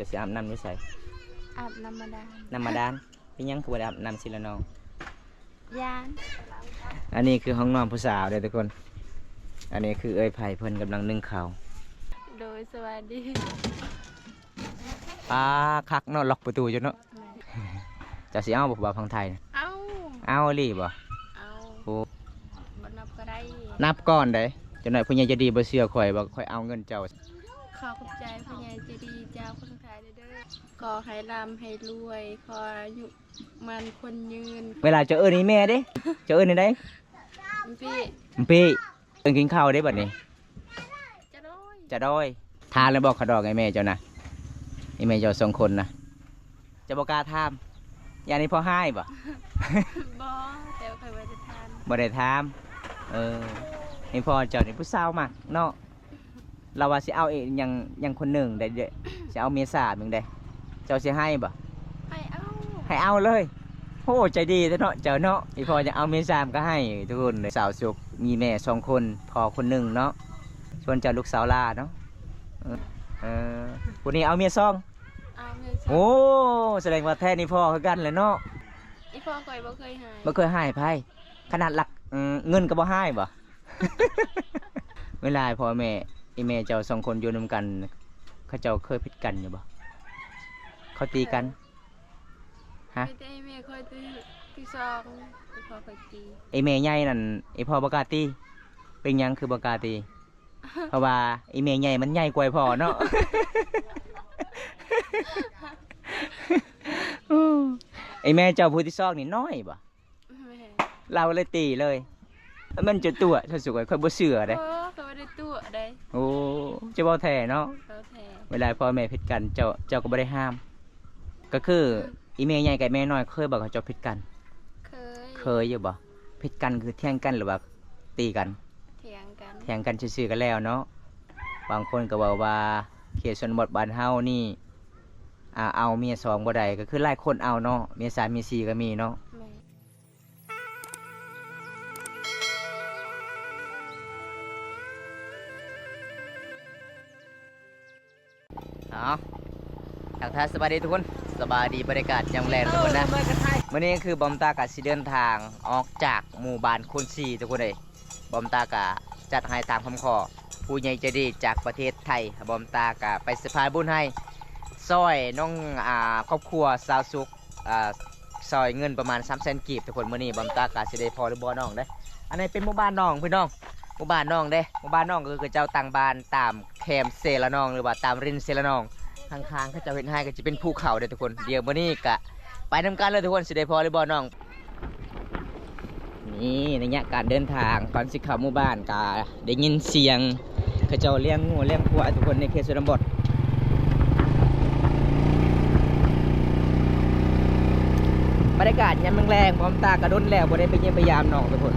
จะสิอาบน้ำด้วยใส่ อาบน้ำมาดาน น้ำมาดานเป็นยังคือบ่ได้อาบน้ำสิละน้อง ยาน อันนี้คือห้องนอนผู้สาวเด้อทุกคน อันนี้คือเอ้ยไผ่เพิ่นกำลังนึ่งข้าว โดยสวัสดี คักเนาะล็อกประตูอยู่เนาะจะสิเอาบ่บ่าวพังไทยน่ะ เอา เอาลีบ่ เอา โอ้ บนับก็ได้ นับก่อนได้จังหน่อยผู้ใหญ่จะดีบ่เชื่อข่อยว่าข่อยเอาเงินเจ้า ขอขอบใจพญายเจดีเจ้าคนไทยเด้อขอให้ร่ำให้รวยขออายุมันคนยืน เวลาจะเอิ้นนี่แม่เด้จะเอิ้นนี่ได้ พี่ พี่เอิ้นกินข้าวได้บัดนี้ จะร้อย จะด้อยทานแล้วบอกเขาดอกไอ้แม่เจ้านะไอ้แม่เจ้าสองคนนะจะบอกกล้าทามอย่างนี้พอให้บ่ บอแต่ใครไว้จะทาน บ่ได้ทามไอ้พ่อเจ้านี่ผู้สาวมากเนาะเราว่าสิเอาเองยังคนหนึ่งได้เด้สิเอาเมียสามึงได้เจ้าสิให้บ่ ให้เอา ให้เอาเลยโอ้ใจดีเนาะเจ้าเนาะไอ้พ่อจะเอาเมียสามก็ให้ทุกคนเลยสาวสุกมีแม่สองคนพ่อคนหนึ่งเนาะชวนเจ้าลูกสาวลาเนาะคนนี้เอาเมียซอง เอาเงิน โอ้แสดงว่าแท้นี่พ่อคือกันเลยเนาะ อีพ่อคอยบ่เคยหาย บ่เคยให้ไพ่ขนาดหลักเงินก็บ่ให้บ่ เวลาพ่อแม่อีแม่เจ้าสองคนอยู่นำกันเขาเจ้าเคยผิดกันอยู่บ่เขาตีกันฮะ ไม่ได้แม่คอยที่สองอีพ่อคอยตี ไอแม่ใหญ่นั่นไอพ่อบ่กล้าตีเป็นหยังคือบ่กล้าตี เพราะว่าไอแม่ใหญ่มันใหญ่กว่าพ่อเนาะ ไอแม่เจ้าผู้ที่ซอกนี่น้อยบ่ แม่ เราเลยตีเลยมันจะตัวถ้าสุกค่อยบ่เชื่อเด้ โอ้เขาไม่ได้ตัวได้ โอ้จะบ่แท้เนาะ เขาแทน เวลาพ่อแม่ผิดกันเจ้าก็บ่ได้ห้าม ก็คืออีแม่ใหญ่กับแม่น้อยเคยบอกเขาเจ้าผิดกัน เคยอยู่บ่ผิดกันคือเที่ยงกันหรือว่าตีกัน เถียงกัน แทงกันซื่อๆกันแล้วเนาะบางคนก็บอกว่าเขตชนบทบ้านเฮานี่เอาเมียสองบ่ได้ก็คือหลายคนเอาเนาะเมียสามเมียสี่ก็มีเนาะ แม่ เอาทักทายสบายดีทุกคนสบายดีบรรยากาศยามแลงทุกคนนะวันนี้คือบอมตากะสิเดินทางออกจากหมู่บ้านคนสีทุกคนเลยบอมตากะจัดให้ตามคำขอผู้ใหญ่ใจดีจากประเทศไทยบอมตากะไปสะพานบุญให้ซอยน้องครอบครัวสาวสุขซอยเงินประมาณ300,000 กีบทุกคนมื้อนี้บอมตากะสิได้พอหรือบ่น้องเด้อันนี้เป็นหมู่บ้านน้องพี่น้องหมู่บ้านน้องเด้หมู่บ้านน้องก็คือเจ้าต่างบ้านตามแคมเซละน้องหรือว่าตามรินเซละน้องข้างๆเขาจะเห็นให้ก็จะเป็นภูเขาเด้ทุกคนเดี๋ยวมื้อนี้กะไปนำกันเลยทุกคนสิได้พอหรือบ่น้องนี่ในเนี้ยการเดินทางก่อนสิเข้าหมู่บ้านกะได้ยินเสียงเขาเจ้าเลี้ยงงูเลี้ยงควายทุกคนในเขตชนบทบรรยากาศยามแรงๆพร้อมตากระด้นแล้วบ่ได้ไปเยี่ยมพยายามน้องทุกคน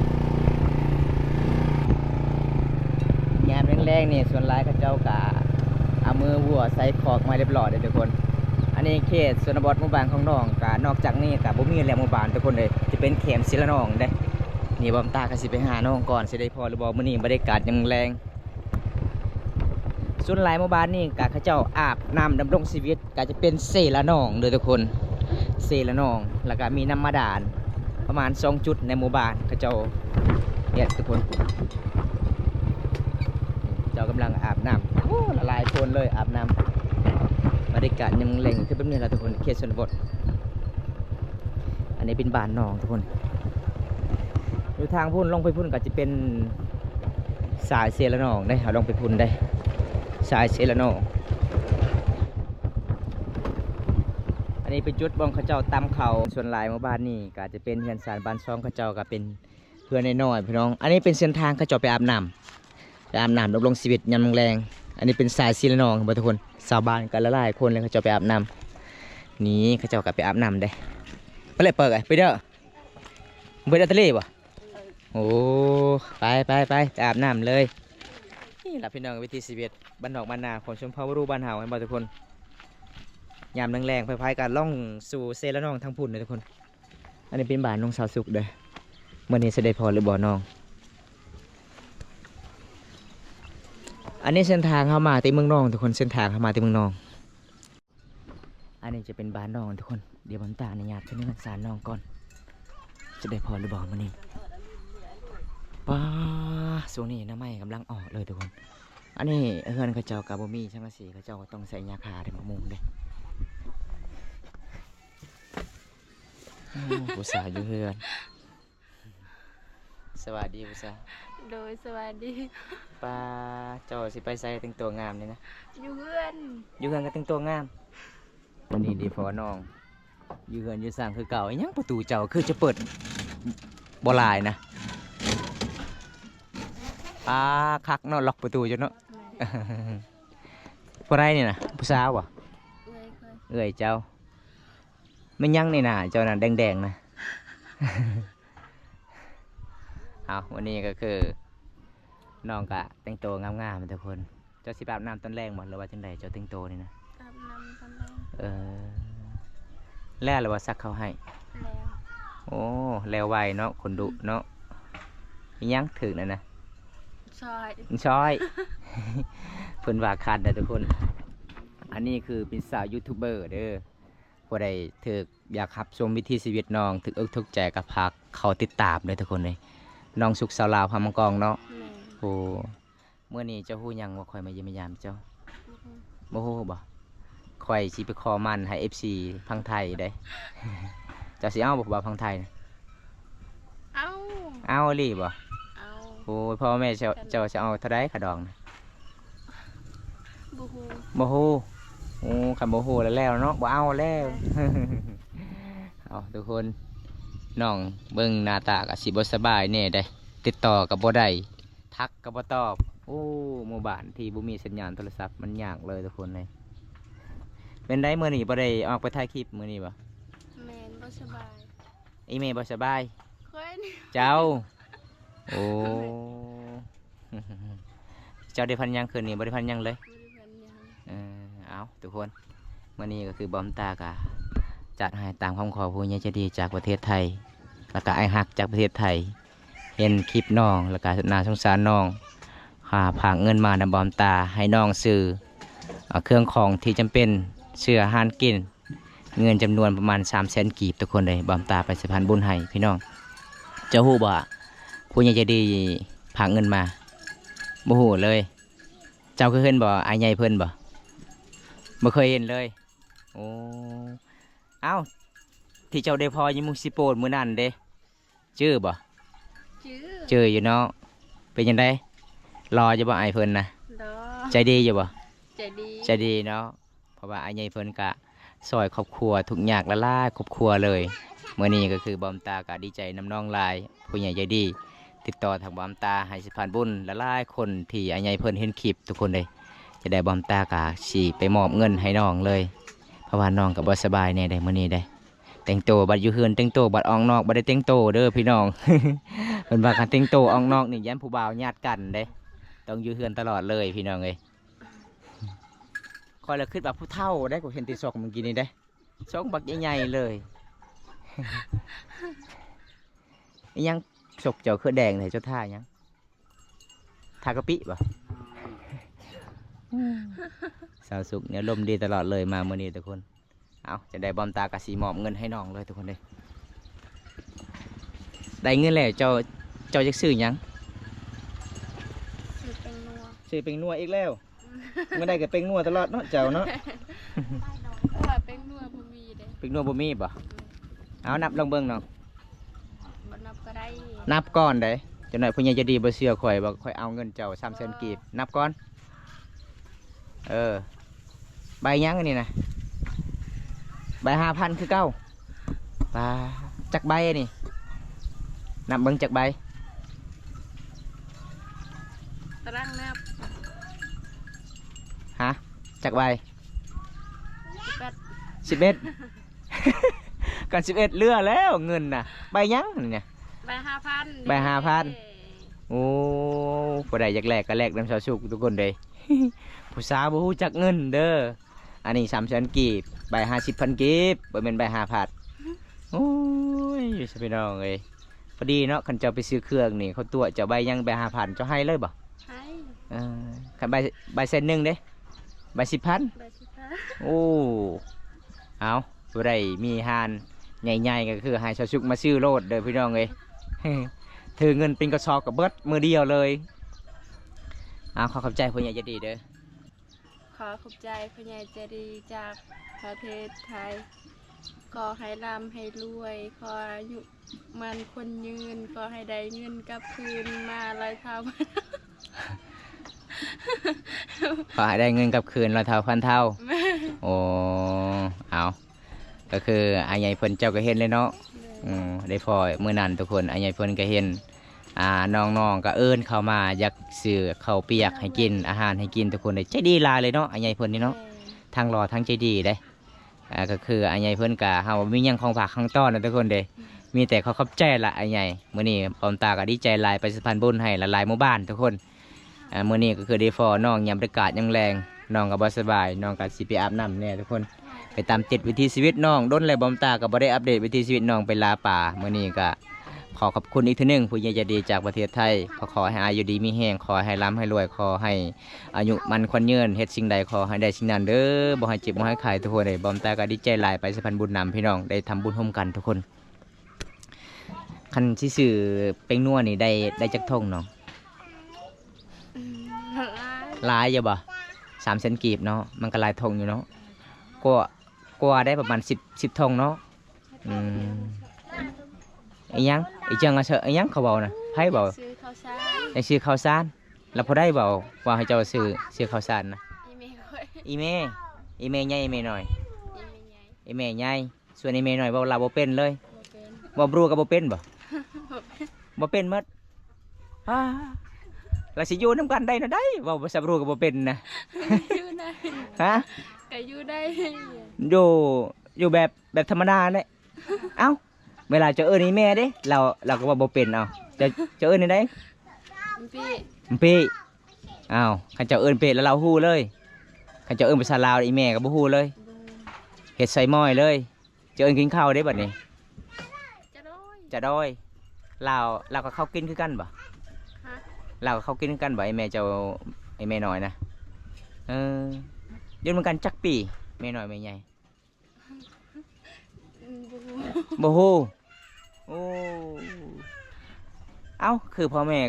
ยามแรงๆนี่ส่วนหลายเขาเจ้ากะเอามือวัวใส่ขอกมาเรียบร้อยเลยทุกคนอันนี้เขตชนบทหมู่บ้านของน้องกะนอกจากนี้กะบ่มีแล้วหมู่บ้านทุกคนเลยจะเป็นเขมศิลาน้องเด้นี่บอมตาก็สิไปหาน้องก่อนสิได้พอหรือบ่มื้อนี้บรรยากาศยังแรงส่วนหลายหมู่บ้านนี่กะเขาเจ้าอาบน้ำดำรงชีวิตกะจะเป็นเซละน้องเด้อทุกคนเซละน้องแล้วก็มีน้ำมาดานประมาณ2 จุดในหมู่บ้านเขาเจ้าเนี่ยทุกคนเจ้ากำลังอาบน้ำโอ้ละลายโคลนเลยอาบน้ำบรรยากาศยังแรงคือแบบนี้แหละทุกคนเขตชนบทอันนี้เป็นบ้านน้องทุกคนอยู่ทางพุ่นลงไปพุ่นก็จะเป็นสายเซละนองได้เอาลงไปพุ่นได้สายเซละนองอันนี้เป็นจุดบ้องเขาเจ้าตำเขาส่วนหลายหมู่บ้านนี่ก็จะเป็นเฮือนสารบ้านซองเขาเจ้าก็เป็นเพื่อนน้อยๆพี่น้องอันนี้เป็นเส้นทางเขาเจ้าไปอาบน้ำดำรงชีวิตยามแรงอันนี้เป็นสายเซละนองครับทุกคนชาวบ้านกันละหลายคนเลยเขาเจ้าไปอาบน้ำนี่เขาเจ้าก็ไปอาบน้ำได้ไปเลยเปิดไปเด้อไปเด้อทะเลบ่โอ้ไปอาบน้ำเลยนี่แหละพี่น้องวิธีชีวิตบ้านนอกบ้านนาของชมพูรูบ้านเฮาให้บ่ทุกคนยามแรงๆพายๆกันล่องสู่เซละน้องทั้งพุ่นเลยทุกคนอันนี้เป็นบ้านน้องสาวสุขเด้อเมื่อนี้จะได้พอหรือบ่น้องอันนี้เส้นทางเข้ามาที่เมืองนองทุกคนเส้นทางเข้ามาที่เมืองนอง อันนี้จะเป็นบ้านน้องทุกคนเดี๋ยวผมตาอนุญาตขึ้นเงินสารน้องก่อนจะได้พอหรือเปล่ามันนี่ป้าช่วงนี้น้ำไหม้กำลังออกเลยทุกคนอันนี้เฮือนเขาเจ้ากับบ่มีช่างสีเขาเจ้าก็ต้องใส่ยาคาในมะม่วงเด้ผู้สาวอยู่เฮือนสวัสดีผู้สาว โดยสวัสดี ป้าเจ้าสิไปใส่แต่งตัวงามนี่นะ อยู่เพื่อน อยู่เฮือนก็แต่งตัวงามวันนี้ดีพอน้องอยู่เฮือนอยู่สร้างคือเก่าอีหยังประตูเจ้าคือจะเปิดบ่หลายนะป้าคักเนาะล็อกประตูจนเนาะ ผู้ใดนี่นะผู้สาวบ่ เลยเคย เอ้ยเจ้าไม่ยั้งในหน้าเจ้าน่ะแดงๆนะ เอาวันนี้ก็คือน้องกะแต่งตัวงามๆทุกคนเจ้าสิบอาบน้ำตอนแรกหมดหรือว่าจังใดเจ้าแต่งตัวนี่นะ อาบน้ำตอนแรก เออแล้วหรือว่าซักเขาให้ แล้ว โอ้แล้วไวเนาะคนดุเนาะมียั้งถึงนะ ซอย ช้อย เพิ่นว่าคันนะทุกคน อันนี้คือเป็นสาวยูทูบเบอร์เด้อผู้ใดถึกอยากขับชมวิถีชีวิตน้องถึกอกทุกใจกับพักเขาติดตามเลยทุกคนเลยน้องสุขสาวลาวพามังกองเนาะ แม่ โอ้เมื่อนี้เจ้าฮู้ยังว่าคอยมาเยี่ยมยามเจ้าบ่ฮู้บ่คอยสิไปขอมันให้ FC พังไทยได้ เจ้าสิเอาบ่พังไทยนะ เอา เอาอีหลีบ่ เอา โอ้ยพ่อแม่เจ้าจะเอาเท่าใดขาดองนะ บูฮู บ่ฮู้โอ้คันบ่ฮู้แล้วเนาะบ่เอาแล้ว เอาทุกคนน้องเบิ่งหน้าตาก็สิบ่สบายแน่ได้ติดต่อก็บ่ได้ทักก็บ่ตอบโอ้หมู่บ้านที่บ่มีสัญญาณโทรศัพท์มันยากเลยทุกคนเลยเป็นได้มื้อนี้บ่ได้ออกไปถ่ายคลิปมื้อนี้บ่ แมนบ่สบาย อีเมลบ่สบาย เคยนี่ เจ้าโอ้ เจ้าได้พันยังคืนนี้บ่ได้พันยังเลย บริเวณยัง เอาทุกคนมื้อนี้ก็คือบอมตากะจัดให้ตามคำขอผู้ใหญ่ใจดีจากประเทศไทยแล้วก็ไอ้ฮักจากประเทศไทยเห็นคลิปน้องแล้วก็น่าสงสารน้องผากเงินมานำบอมตาให้น้องซื้อเครื่องของที่จำเป็นเสื้ออาหารกินเงินจำนวนประมาณ300,000 กีบทุกคนเลยบอมตาไปสะพานบุญให้พี่น้องเจ้าฮู้บ่ผู้ใหญ่ใจดีผากเงินมาบ่ฮู้เลย เจ้าเคยเห็นบ่อายใหญ่เพิ่นบ่เคยเห็นเลยโอ้เอ้าที่เจ้าได้พอยิมุสิโปดมื้อนั้นเด้ชื่อบ่ ชื่อ ชื่ออยู่เนาะเป็นจังไดรออยู่บ่อายเพิ่นนะ ดอ ใจดีอยู่บ่ ใจดี ใจดีเนาะเพราะว่าอายใหญ่เพิ่นก็ซอยครอบครัวทุกอย่างละลายครอบครัวเลยมื้อนี้ก็คือบอมตาก็ดีใจนำน้องหลายผู้ใหญ่ใจดี ติดต่อทางบอมตาให้สิผ่านบุญละลายคนที่อายใหญ่เพิ่นเห็นคลิปทุกคนเลยจะได้บอมตากะสิไปมอบเงินให้น้องเลยเพราะว่าน้องก็บ่สบายแน่ได้มื้อนี้ได้แต่งโตวบัดอยู่เฮือนแต่งโตวบัดออกนอกบ่ได้แต่งโตวเด้อพี่น้อง เพิ่นว่าการแต่งโตวออกนอกนี่ยันผู้บ่าวญาติกันเด้ต้องอยู่เฮือนตลอดเลยพี่น้องเอ้ยคอยละคิดว่าผู้เฒ่าได้กูเห็นติซอกเมื่อกี้นี่ได้ซอกบักใหญ่ๆเลย อิหยังศกเจ้าคือแดงเลยเจ้าท่ายังทากะปิบ่ สาวสุกเนี่ยลมดีตลอดเลยมาเมื่อนี้ทุกคนเอาจะได้บอมตากะสีมอบเงินให้น้องเลยทุกคนเลยได้เงินแล้วเจ้าจะซื้อหยัง ชื่อเป็นนัว ซื้อเป็งนัวอีกแล้วเมื่อได้ก็เป็งนัวตลอดเนาะเจ้าเนาะ ว่าเป็นนัวบ่มีเด้ เป็งนัวบ่มีบ่เอานับลองเบิ่งน้อง บ่นับก็ได้ นับก่อนเด้จังหน่อยผู้ใหญ่จะดีบ่เชื่อข่อยบ่ข่อยเอาเงินเจ้า300,000 กีบนับก่อนใบยังอันนี้นะใบ5,000คือเก้าปลาจักใบอันนี่นับเบิ่งจักใบ ตารางนับ ฮะจักใบ 8 11 กัน11เรือแล้วเงินน่ะใบยังเนี่ย ใบ5,000 ใบ5,000 โอ้ผู้ใดอยากแลกก็แลกน้ำชาสุกทุกคนเลย ผู้สาวบ่ฮู้จักเงินเด้ออันนี้300,000 กีบใบ50,000 กีบบ่แม่นใบ5,000โอ้ยสิพี่น้องเอ้ยพอดีเนาะคันเจ้าไปซื้อเครื่องนี่เขาตัวเจ้าใบยังใบ5,000เจ้าให้เลยบ่ ให้ คันใบเส้นหนึงเด้ใบ10,000 ใบ15 โอ้ เอาบ่ได้มีหานใหญ่ๆก็คือให้ชาวชุกมาซื้อโลดเด้อพี่น้องเอ้ย ถือเงินเป็นกระสอบกับเบิดมือเดียวเลยเอาขอขอบใจพ่อใหญ่ใจะดีเด้อ ขอขอบใจพญาเจดีจากประเทศไทยขอให้ร่ำให้รวยขออายุมันคนยืนขอให้ได้เงินกลับคืนมาลอยเท้า ขอให้ได้เงินกลับคืน100 เท่าพันเท่าโอ้เอาก็คืออาใหญ่เพิ่นเจ้าก็เห็นเลยเนาะได้พอเมื่อนั้นทุกคนอาใหญ่เพิ่นก็เห็นน้องๆก็เอิ้นเข้ามาอยากซื้อข้าวเปียกให้กินอาหารให้กินทุกคนเลยใจดีหลายเลยเนาะอาใหญ่เพิ่นนี่เนาะทั้งรอทั้งใจดีได้ก็คืออาใหญ่เพิ่นก็เฮามีหยังของฝากของต้อนนะทุกคนเด้มีแต่เขาขอบใจละอาใหญ่มื้อนี้ปอมตาก็ดีใจหลายไปสะพานบุญให้ละลายหมู่บ้านทุกคนมื้อนี้ก็คือได้ฟอน้องยามบรรยากาศยังแรงน้องก็บ่สบายน้องก็สิไปอาบน้ำแน่ทุกคนไปตามติดวิถีชีวิตน้องด้นเลยบอมตาก็บ่ได้อัปเดตวิถีชีวิตน้องไปลาป่ามื้อนี้ก็ขอขอบคุณอีกทีนึงผู้ใหญ่ใจดีจากประเทศไทยขอให้อายุดีมีแห้งขอให้ร่ำให้รวยขอให้อายุมันควันยืนเฮ็ดสิ่งใดขอให้ได้สิ่งนั้นเด้อบ่ให้เจ็บบ่ให้ไข้ทุกคนเลยบอมตาก็ดีใจหลายไปสะพานบุญนำพี่น้องได้ทำบุญร่วมกันทุกคนคันที่สื่อเป็งนัวนี่ได้จักทงเนาะ หลายอยู่บ่3 เซนกีบเนาะมันก็หลายทงอยู่เนาะก็ได้ประมาณ10 ทงเนาะไอ้ยังไอ้เจังอะเชอะไอ้ยังเขาบอกนะไพ่บอก ซื้อข้าวสาร ไอ้ซื้อข้าวสารแล้วพอได้บอกว่าให้เจ้าซื้อข้าวสารนะ อีเมลไว้ อีเมใหญ่อีเมหน่อย อีเมลใหญ่อีเมใหญ่ส่วนอีเมหน่อยเว้าลาวบ่เป็นเลย บ่เป็น บ่รู้ก็บ่เป็นบ่ บ่เป็น บ่เป็นหมดแล้วสิอยู่นำกันได้นะได้เว้าภาษารู้ก็บ่เป็นนะ อยู่ได้ ฮะ ก็อยู่ได้ อยู่แบบธรรมดาเนี่ยเอ้าเวลาจะเอิ้นนี่แม่เด้เราก็ว่าบ่เป็นเอาจะเอิ้นนี่ได้ พี่ พี่อ้าวคันเจ้าเอิ้นเป็ดแล้วเราฮู้เลยคันเจ้าเอิ้นภาษาลาวอีแม่ก็บ่ฮู้เลย บู เฮ็ดใส่หม้อยเลยจะเอิ้นกินข้าวได้บัดนี้ จะโดย เราก็เข้ากินคือกันบ่ ฮะ เราก็เข้ากินคือกันบ่ไอ้แม่เจ้าไอ้แม่น้อยนะอยู่เหมือนกันจักปีแม่น้อยแม่ใหญ่ บู บ่ฮู้โอ้เอ้าคือพ่อแม่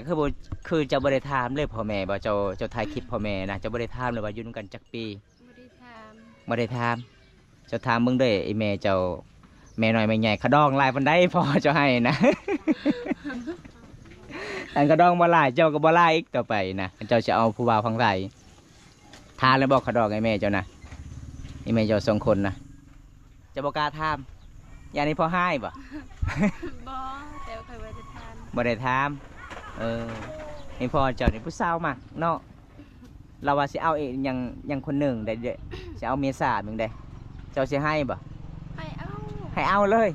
คือเจ้าบ่ได้ถามเลยพ่อแม่บ่เจ้าถ่ายคลิปพ่อแม่นะเจ้าบ่ได้ถามเลยว่าอยู่นำกันจักปี บ่ได้ถาม บ่ได้ถามเจ้าถามมึงเด้อไอ้แม่เจ้าแม่น้อยแม่ใหญ่ขะดองหลายปานใดพอเจ้าให้นะ อันขะดองบ่หลายเจ้าก็บ่หลายอีกต่อไปนะเจ้าจะเอาผู้บ่าวฝั่งไทยทานแล้วบอกขะดองไอ้แม่เจ้านะไอ้แม่เจ้า2 คนนะจะบ่กล้าถามอย่างนี้พอให้บ่ บ่แต่ว่าเคยบ่ได้ถาม บ่ได้ถามนี่พ่อเจ้านี่ผู้สาวมักเนาะเราว่าสิเอาเองยังคนหนึ่งได้เด้อสิเอาเมียสามมึงได้เจ้าสิให้บ่ ให้เอา ให้เอาเลย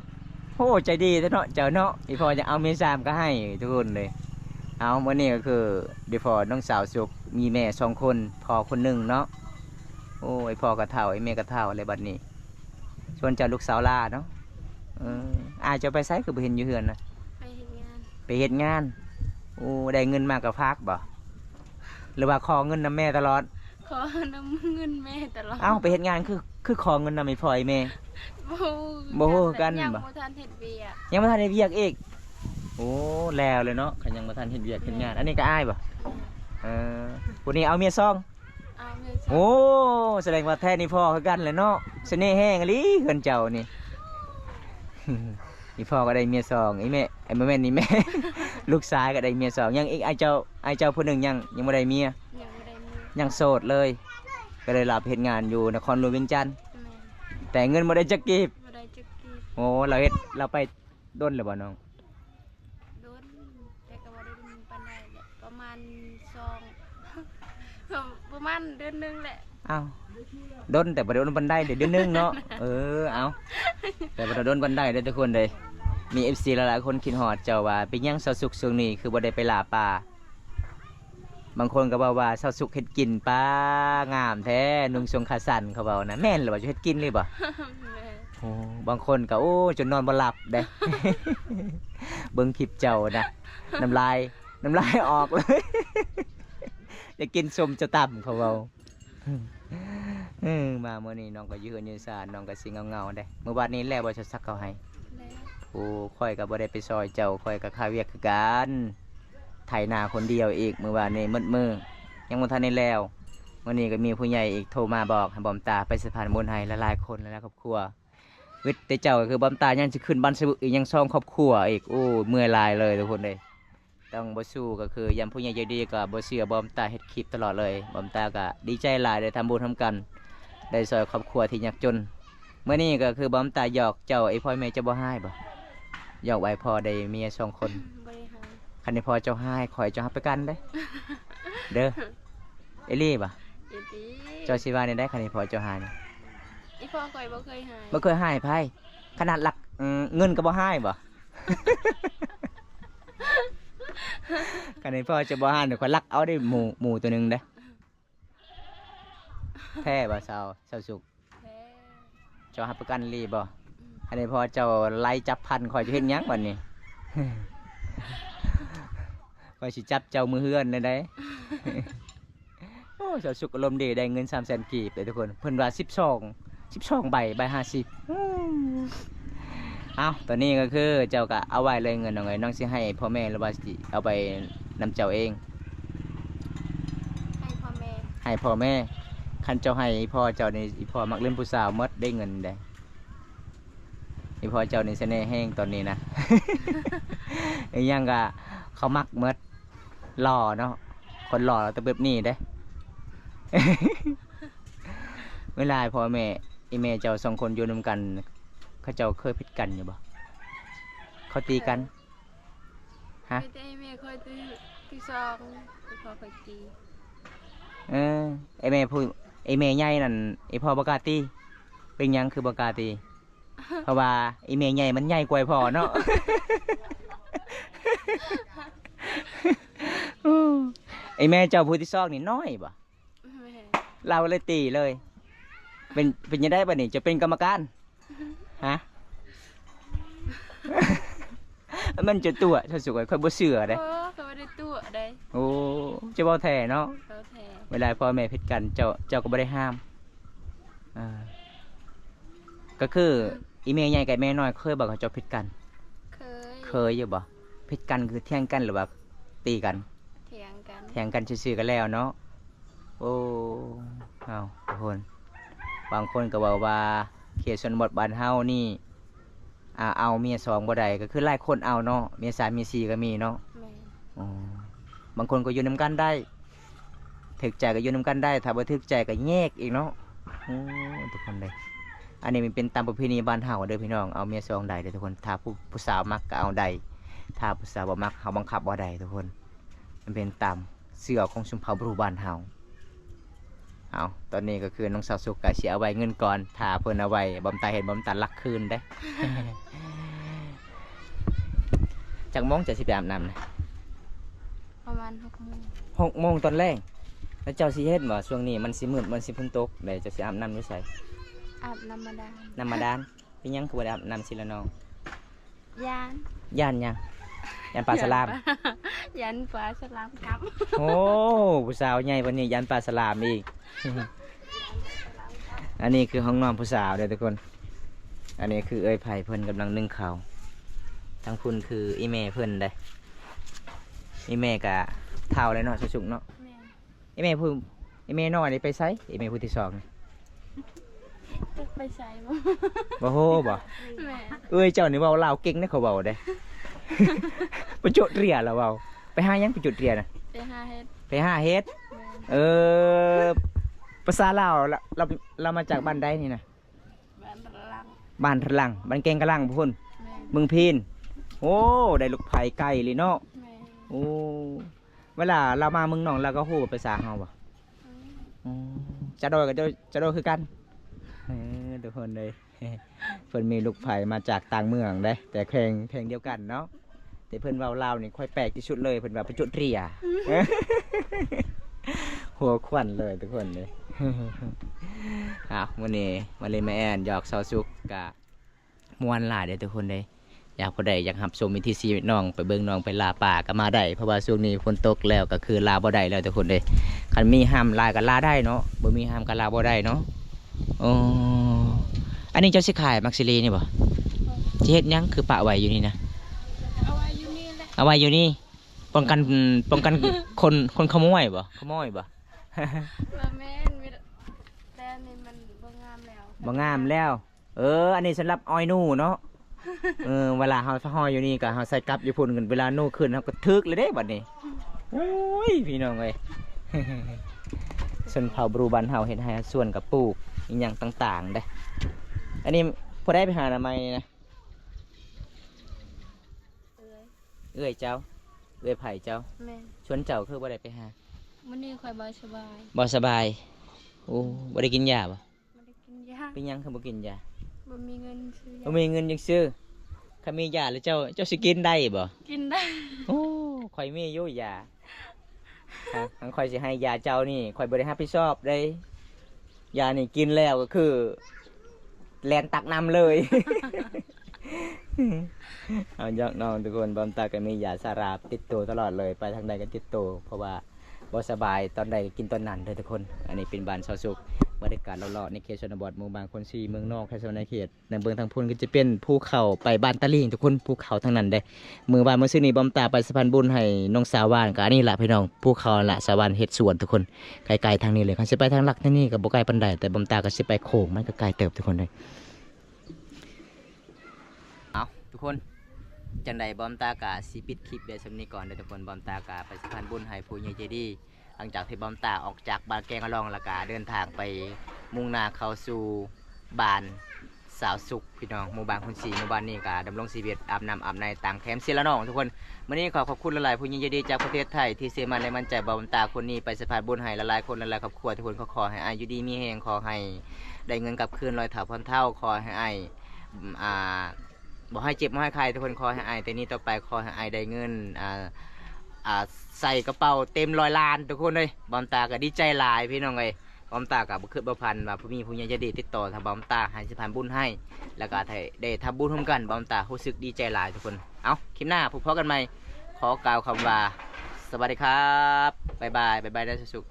โอ้ใจดีเนาะเจ้าเนาะอีพอจะเอาเมียสามก็ให้ทุกคนเลยเอาเมื่อนี้ก็คือเดี๋ยวพอน้องสาวสุกมีแม่2 คนพ่อคนหนึ่งเนาะโอ้ไอพ่อก็เฒ่าไอแม่ก็เฒ่าอะไรบัดนี้ชวนเจ้าลูกสาวลาเนาะอาจจะไปไสคือบ่เห็นอยู่เฮือนนะ ไปเฮ็ดงาน ไปเฮ็ดงานโอ้ได้เงินมากกับพักบ่หรือว่าขอเงินนำแม่ตลอด ขอนำเงินแม่ตลอด เอ้าไปเฮ็ดงานคือขอเงินนำไอ้พ่อไอ้แม่ บ่ ฮู้กัน ยัง บ่ บ่ทันเฮ็ดเวียก ยังบ่ทันได้เวียกอีกโอ้แล้วเลยเนาะคันยังบ่ทันเฮ็ดเวียกเฮ็ดงานอันนี้ก็อ้ายบ่ผู้นี้เอาเมียซอง เอาเงิน โอ้แสดงว่าแท้นี่พ่อคือกันเลยเนาะเสน่ห์แห้งอีหลีเฮือนเจ้านี่ นี่พ่อก็ได้เมียซองไอ้แม่ไอ้บ่แม่นนี่แม่ ลูกชายก็ได้เมียซองยังอีกไอ้เจ้าผู้หนึงยังบ่ได้เมีย ยังบ่ได้มี ยังโสดเลย ก็เลยรับเฮ็ดงานอยู่นครหลวงเวียงจันทน์ แม่ แต่เงินบ่ได้จักกีบ บ่ได้จักกีบ โอ้เราไปด้นเลยบ่น้อง โดนแต่ก็บ่ได้มีปานใดแหละประมาณประมาณเดือนหนึงแหละ อ้าวด้นแต่บ่ได้ด้นบันไดเดี๋ยวเดือนหนึงเนาะ เอาแต่บ่ได้ด้นบันไดเด้อทุกคนเลยมี FC หลายๆคนคิดฮอดเจ้าว่าเป็นหยังเซาสุกช่วงนี้คือบ่ได้ไปล่าปลาบางคนก็บอกว่าเซาสุกเฮ็ดกินปลางามแท้นุ่งทรงขาสั้นเขาเว้านะแม่นหรือว่าจะเฮ็ดกินเลยบ่ แม่ โอ้บางคนก็โอ้จนนอนบ่หลับเด้ เบิ่งคลิปเจ้านะน้ำลายออกเลย จะกินส้มจะต่ำเขาเว้า มาเมื่อนี้น้องก็ยืนสานน้องก็สิเงาๆได้เมื่อวานนี้แล้วบ่จะซักเขาให้ แล้ว โอ้ค่อยก็บ่ได้ไปซอยเจ้าค่อยก็ค่าเวียกคือกันไถนาคนเดียวอีกเมื่อวานนี้มืดยังบ่ทันได้แล้ววันนี้ก็มีผู้ใหญ่อีกโทรมาบอกให้บอมตาไปสะพานบุญให้หลายๆคนหลายๆครอบครัววิทย์แต่เจ้าก็คือบอมตายังสิขึ้นบ้านสะบึกอีกยังซ่องครอบครัวอีกโอ้เมื่อยหลายเลยทุกคนเลยต้องบ่สู้ก็คือยามผู้ใหญ่ใจดีก็บ่เชื่อบอมตาเฮ็ดคลิปตลอดเลยบอมตาก็ดีใจหลายได้ทำบุญทำกันได้ซอยครอบครัวที่ยากจนเมื่อนี้ก็คือบอมตาหยอกเจ้าไอ้พ่อแม่จะบ่ให้บ่หยอกไว้พอได้เมีย2คน บริหาร คันนี้พอเจ้าให้ขอยเจ้ารับประกันเด้ เด้อเอลี่บ่ อีดี เจ้าสิว่าได้คันนี้พอเจ้าให้นี่ อีพ่อคอยบ่เคยหาย บ่เคยให้ไผขนาดหลักเงินก็บ่ให้บ่ คันนี้พอจะบ่ให้เดี๋ยวข่อยลักเอาได้หมูตัวหนึงเด้อแท้บ่สาวสุก แท้ เจ้ารับประกันลีบ่อันนี้พอเจ้าไล่จับพันข่อยจะเฮ็ดหยังบัดนี้ ข่อยสิจับเจ้ามือเฮือนได้ โอ้สาวสุกอารมณ์ดีได้เงิน300,000กีบเลยทุกคนเพิ่นว่า12ใบ50เอาตอนนี้ก็คือเจ้าก็เอาไว้เลยเงินเอาไงน้องสิให้พ่อแม่หรือว่าสิเอาไปนำเจ้าเอง ให้พ่อแม่ ให้พ่อแม่คันเจ้าให้พ่อเจ้านี่อีพ่อมักเล่นผู้สาวหมดได้เงินได้อีพ่อเจ้านี่เสน่ห์แห้งตอนนี้นะ อีหยังก็เขามักหมดหล่อเนาะคนหล่อเราต้องแบบนี้เด้ เวลาพ่อแม่อีแม่เจ้าสองคนอยู่นำกัน เขาเจ้าเคยผิดกันอยู่บ่เขาตีกันฮะ ไม่ได้แม่คอยที่สองอีพ่อคอยตี ไอแม่พูดไอแม่ใหญ่นั่นไอพ่อบ่กล้าตีเป็นหยังคือบ่กล้าตี เพราะว่าไอแม่ใหญ่มันใหญ่กว่าไอ้พ่อเนาะ ไอแม่เจ้าผู้ที่ซอกนี่น้อยบ่ แม่ เราเลยตีเลย เป็นยังได้บ่นี่จะเป็นกรรมการฮะ มันจะตัวถ้าสุกค่อยบ่เชื่อเด้ โอ้เขาไม่ได้ตัวได้ โอ้จะบ่แท้เนาะ เขาแท้ เวลาพ่อแม่ผิดกันเจ้าก็บ่ได้ห้ามก็คืออีเมย์ใหญ่กับแม่น้อยเคยบอกเขาเจ้าผิดกัน เคยอยู่บ่ผิดกันคือเที่ยงกันหรือว่าตีกัน เถียงกัน แทงกันซื่อๆกันแล้วเนาะโอ้เอาทุกคนบางคนก็บอกว่าเขตชนบทบ้านเฮานี่เอาเมียสองบ่ได้ก็คือหลายคนเอาเนาะเมียสามเมียสี่ก็มีเนาะ แม่ อ๋อบางคนก็อยู่นำกันได้ถึกใจก็อยู่นำกันได้ถ้าบ่ถึกใจก็แยกอีกเนาะโอ้ทุกคนเลยอันนี้มันเป็นตามประเพณีบ้านเฮาเด้อพี่น้องเอาเมียสองได้เด้อทุกคนถ้าผู้สาวมักก็เอาได้ถ้าผู้สาวบ่มักเฮาบังคับบ่ได้ทุกคนมันเป็นตามเสื้อของชมเผ่าบรูบ้านเฮาเอาตอนนี้ก็คือน้องสาวสุกก็สิเอาไว้เงินก่อนถ้าเพิ่นเอาไว้บำตาเห็นบำตาลักคืนได้ จักโมงจะสิไปอาบน้ำนะ ประมาณ6 โมง 6 โมงตอนแรกแล้วเจ้าสิเฮ็ดบ่ช่วงนี้มันสิมืดมันสิฝนตกได้เจะสิอาบน้ำอยู่ไส อาบน้ำมาดา น้ำมาดานเป็นหยังคือบ่ได้อาบน้ำสิละน้อง ยาน ย่านหยังย่านปลาสลาม ยันปลาสลามครับ โอ้ผู้สาวใหญ่ปานนี้ย่านปลาสลามอีก อันนี้คือห้องนอนผู้สาวเด้อทุกคน อันนี้คือเอ้ยไผ่เพิ่นกำลังนึ่งข้าวทั้งคุณคืออีแม่เพิ่นได้อีแม่กะเท่าเลยเนาะสุกๆเนาะ แม่ อีแม่ผู้อีแม่น้อยนี่ไปไสอีแม่ผู้ที่สองนี่ ไปใส่บ่ บ่โหบ่ แม่ เอ้ยเจ้านี่เว้าลาวเก่งนะเขาเว้าเด้ ไปจุดเรียแล้วเว้าไปหาหยังไปจุดเรียน่ะ ไปหาเฮ็ด ไปหาเฮ็ด แม่ เออภาษาลาวเรามาจากบ้านใดนี่นะ บ้านตะลัง บ้านทะลังบ้านเก่งกะลังพุ่น แม่ เมืองพีนโอ้ได้ลูกไผ่ไก่เลยเนาะ แม่ โอ้เวลาเรามาเมืองนอกเราก็ฮู้ภาษาเฮาบ่ อืม จะโดยก็จะโดยคือกันทุกคนเลย เพิ่นมีลูกไผ่มาจากต่างเมืองได้แต่เพลงเดียวกันเนาะแต่เพิ่นเว้าลาวนี่ค่อยแปลกที่สุดเลยเพิ่นว่าไปจุดเรีย หัวควันเลยทุกคนเลย วันนี้มาเลยนมาแอนหยอกเซาซุกกะมวนหลายเด้อทุกคนเลยอยากพอได้อยากหับชมวิธีชีวิตน้องไปเบิ่งน้องไปลาป่าก็มาได้เพราะว่าช่วงนี้ฝนตกแล้วก็คือลาบ่ได้แล้วทุกคนเลยคันมีห้ามลาก็ลาได้เนาะบ่มีห้ามก็ลาบ่ได้เนาะ อ๋ออันนี้เจ้าสิขายมักซิลีนี่บ่สิเฮ็ดหยังคือปะไว้อยู่นี่นะ เอาไว้อยู่นี่แหละ เอาไว้อยู่นี่ป้องกันคนขโมยบ่ขโมยบ่ มาแม่นแต่นี่มันบ่งามแล้ว บ่งามแล้ว อันนี้สำหรับอ้อยหนูเนาะ เวลาเฮาห้อยอยู่นี่ก็เฮาใส่กลับอยู่พุ่นกันเวลาหนูขึ้นเฮาก็ทึกเลยเด้บัดนี้โอ้ยพี่น้องเอ้ย ชนเผ่าบรูบันเฮาเฮ็ดให้ส่วนกับปลูกอีหยังต่างๆเด้อันนี้พอได้ไปหาอนามัยนะ เอ้ย เอ้ยเจ้าเอ้ยไผ่เจ้า แม่น ชวนเจ้าคือบ่ได้ไปหา มื้อนี้ข่อยบ่สบาย บ่สบายโอ้บ่ได้กินยาบ่ บ่ได้กินยา เป็นหยังคือบ่กินยา บ่มีเงินซื้อ บ่ ยา มีเงินยังซื้อถ้ามียาแล้วเจ้าสิกินได้บ่ กินได้ โอ้ข่อยมีอยู่ยาทางข่อยสิให้ยาเจ้านี่ข่อยบ่ได้รับผิดชอบได้ยานี่กินแล้วก็คือแลนตักน้ำเลย เอายอกน้องทุกคนบอมตาก็มียาสาราติดตัวตลอดเลยไปทางใดก็ติดตัวเพราะว่าบ่สบายตอนใดก็กินตอนนั้นเลยทุกคนอันนี้เป็นบ้านเสาสุขบรรยากาศเลาะๆในเขตชนบทหมู่บางคนซีเมืองนอกแค่โซนในเขตในเมืองทางพุ่นก็จะเป็นภูเขาไปบ้านตะลิงทุกคนภูเขาทั้งนั้นได้มือบ้านเมื่อซื้อนี้บอมตาไปสะพานบุญให้น้องสาววานก็อันนี้ละพี่น้องภูเขาละสาวานเฮ็ดสวนทุกคนไกลๆทางนี้เลยคันสิไปทางหลักทางนี้ก็บ่ไกลปานใดแต่บอมตาก็สิไปโค้งมันก็ไกลเติบทุกคนเลยเอาทุกคนจังใดบอมตากาสิปิดคลิปเดี๋ยวสำนี้ก่อนเดี๋ยวทุกคนบอมตากาไปสะพานบุญให้ผู้ใหญ่ใจดีหลังจากที่บอมตาออกจากบ้านแกงอลองและกาเดินทางไปมุ่งหน้าเข้าสู่บ้านสาวสุขพี่น้องหมู่บ้านคนสีหมู่บ้านนี้กาดำรงชีวิตอาบน้ำอาบในต่างแคมป์เซละน้องทุกคนวันนี้ขอบคุณหลายๆผู้ใหญ่ใจดีจากประเทศไทยที่เสียมันและมั่นใจบอมตาคนนี้ไปสะพานบุญให้หลายๆคนหลายๆครอบครัวทุกคนขอให้อายุดีมีแหงขอให้ได้เงินกลับคืนลอยเถาพันเท่าขอให้บอกให้เจ็บบ่ให้ใครทุกคนขอให้อายแต่นี้ต่อไปขอให้อายได้เงินใส่กระเป๋าเต็ม100 ล้านทุกคนเลยบอมตาก็ดีใจหลายพี่น้องเลยบอมตากับบุคคลพันว่าผู้มีผู้ใหญ่ใจดีติดต่อทางบอมตาให้สะพานบุญให้แล้วก็ได้ทำบุญร่วมกันบอมตารู้สึกดีใจหลายทุกคนเอาคลิปหน้าพบกันใหม่ขอกล่าวคำว่าสวัสดีครับบ๊ายบายบ๊ายบายได้สุข